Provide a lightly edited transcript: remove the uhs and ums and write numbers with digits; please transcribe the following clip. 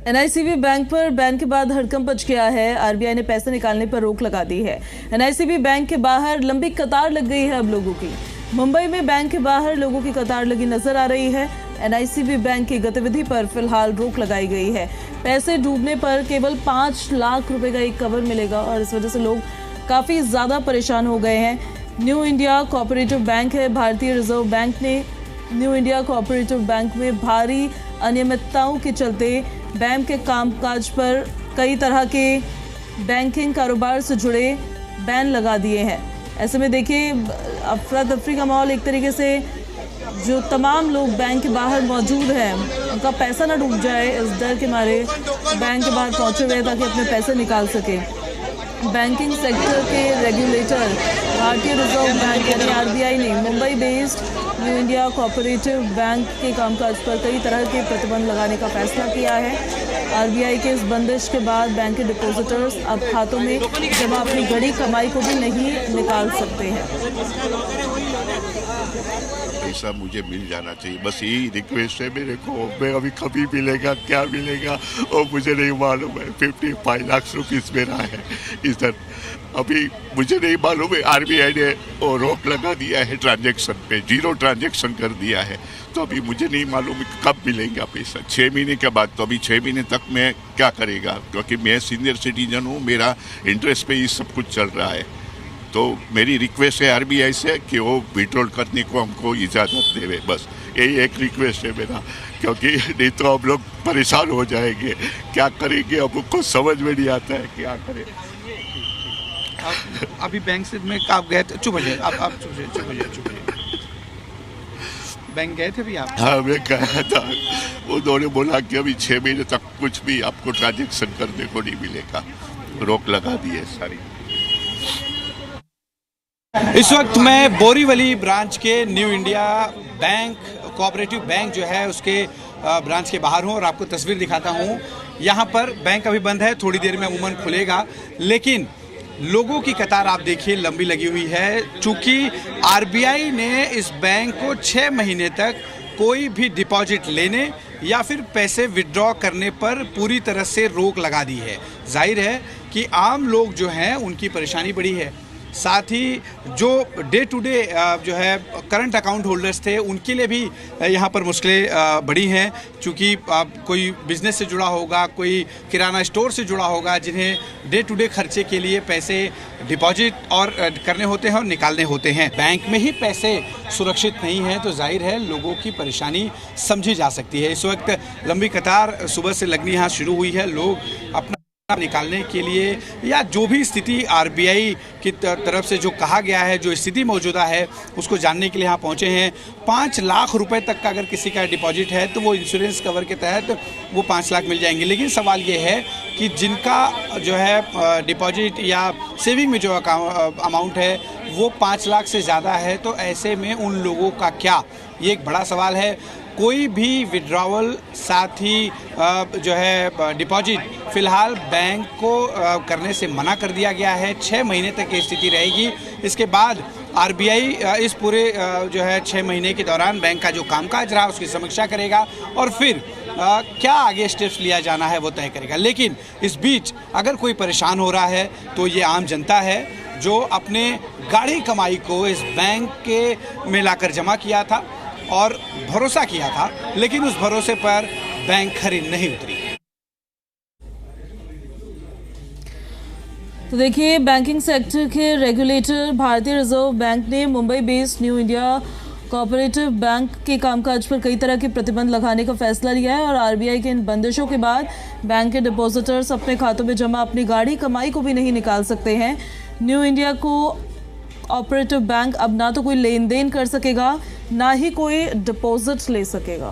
एनआईसीबी bank पर ban के बाद हड़कंप मच गया है। आरबीआई ने पैसे निकालने पर रोक लगा दी है। एनआईसीबी बैंक के बाहर लंबी कतार लग गई है अब लोगों की। मुंबई में बैंक के बाहर लोगों की कतार लगी नजर आ रही है। एनआईसीबी बैंक की गतिविधि पर फिलहाल रोक लगाई गई है। पैसे डूबने पर केवल 5 लाख रुपए का एक कवर मिलेगा और इस वजह से लोग काफी ज्यादा परेशान हो गए हैं। न्यू इंडिया कोऑपरेटिव बैंक है। भारतीय रिजर्व बैंक ने न्यू इंडिया कोऑपरेटिव बैंक में भारी अनियमितताओं के चलते बैंक के कामकाज पर कई तरह के बैंकिंग कारोबार से जुड़े बैन लगा दिए हैं। ऐसे में देखिए अफरा तफरी का माहौल एक तरीके से, जो तमाम लोग बैंक के बाहर मौजूद हैं उनका पैसा ना डूब जाए इस डर के मारे बैंक के बाहर पहुंचे हुए ताकि अपने पैसे निकाल सके। बैंकिंग सेक्टर के रेगुलेटर भारतीय रिजर्व बैंक यानी आरबीआई ने Mumbai based new India cooperative bank के कामकाज पर कई तरह के प्रतिबंध लगाने का फैसला किया है। आरबीआई के इस बंदिश के बाद बैंक के डिपॉजिटर्स अब खातों में जमा अपनी बड़ी कमाई को भी नहीं निकाल सकते हैं। पैसा मुझे मिल जाना चाहिए, बस यही रिक्वेस्ट है मेरे को। मैं अभी कभी मिलेगा क्या मिलेगा और मुझे नहीं मालूम है। 55 लाख रुपीस मेरा है इधर, अभी मुझे नहीं मालूम है। आरबीआई ने वो रोक लगा दिया है ट्रांजैक्शन पे, 0 ट्रांजैक्शन कर दिया है। तो अभी मुझे नहीं मालूम कब मिलेगा पैसा। 6 महीने के बाद, तो अभी 6 महीने तक मैं क्या करेगा, क्योंकि मैं सीनियर सिटीजन हूँ, मेरा इंटरेस्ट पे ही सब कुछ चल रहा है। तो मेरी रिक्वेस्ट है आरबीआई से कि वो विड्रॉल करने को हमको इजाज़त देवे, बस यही एक रिक्वेस्ट है मेरा, क्योंकि नहीं तो हम लोग परेशान हो जाएंगे। क्या करेंगे अब कुछ समझ में नहीं आता है क्या करें। अभी बैंक से में आप गए थे? चुप हो जाइए आप, चुप हो जाइए। बैंक गए थे भी आप? हाँ, मैं गया था। उन्होंने बोला कि अभी 6 महीने तक कुछ भी आपको ट्रांजेक्शन करने को नहीं मिलेगा, रोक लगा दी है सारी। इस वक्त मैं बोरीवली ब्रांच के new India bank cooperative bank जो है उसके ब्रांच के बाहर हूँ और आपको तस्वीर दिखाता हूँ। यहाँ पर बैंक अभी बंद है, थोड़ी देर में अमूमन खुलेगा, लेकिन लोगों की कतार आप देखिए लंबी लगी हुई है। चूंकि आरबीआई ने इस बैंक को 6 महीने तक कोई भी डिपॉजिट लेने या फिर पैसे विड्रॉ करने पर पूरी तरह से रोक लगा दी है। जाहिर है कि आम लोग जो हैं उनकी परेशानी बड़ी है। साथ ही जो डे टू डे जो है करंट अकाउंट होल्डर्स थे उनके लिए भी यहाँ पर मुश्किलें बड़ी हैं, क्योंकि कोई बिजनेस से जुड़ा होगा, कोई किराना स्टोर से जुड़ा होगा, जिन्हें डे टू डे खर्चे के लिए पैसे डिपॉजिट और करने होते हैं और निकालने होते हैं। बैंक में ही पैसे सुरक्षित नहीं हैं तो जाहिर है लोगों की परेशानी समझी जा सकती है। इस वक्त लंबी कतार सुबह से लगनी यहाँ शुरू हुई है। लोग अपना निकालने के लिए या जो भी स्थिति आरबीआई की तरफ से जो कहा गया है, जो स्थिति मौजूदा है, उसको जानने के लिए यहाँ पहुँचे हैं। 5 लाख रुपए तक का अगर किसी का डिपॉजिट है तो वो इंश्योरेंस कवर के तहत वो 5 लाख मिल जाएंगे। लेकिन सवाल ये है कि जिनका जो है डिपॉजिट या सेविंग में जो अमाउंट है वो 5 लाख से ज़्यादा है, तो ऐसे में उन लोगों का क्या, ये एक बड़ा सवाल है। कोई भी विड्रॉवल साथ ही जो है डिपॉजिट फ़िलहाल बैंक को करने से मना कर दिया गया है। 6 महीने तक ये स्थिति रहेगी। इसके बाद आरबीआई इस पूरे जो है 6 महीने के दौरान बैंक का जो कामकाज रहा उसकी समीक्षा करेगा और फिर क्या आगे स्टेप्स लिया जाना है वो तय करेगा। लेकिन इस बीच अगर कोई परेशान हो रहा है तो ये आम जनता है जो अपने गाढ़ी कमाई को इस बैंक के में लाकर जमा किया था और भरोसा किया था, लेकिन उस भरोसे पर बैंक खरी नहीं उतरी। तो देखिए बैंकिंग सेक्टर के रेगुलेटर भारतीय रिजर्व बैंक ने Mumbai based new India cooperative bank के कामकाज पर कई तरह के प्रतिबंध लगाने का फैसला लिया है और आरबीआई के इन बंदिशों के बाद बैंक के डिपॉजिटर्स अपने खातों में जमा अपनी गाढ़ी कमाई को भी नहीं निकाल सकते हैं। New India co operative bank अब ना तो कोई लेन देन कर सकेगा ना ही कोई डिपॉजिट ले सकेगा।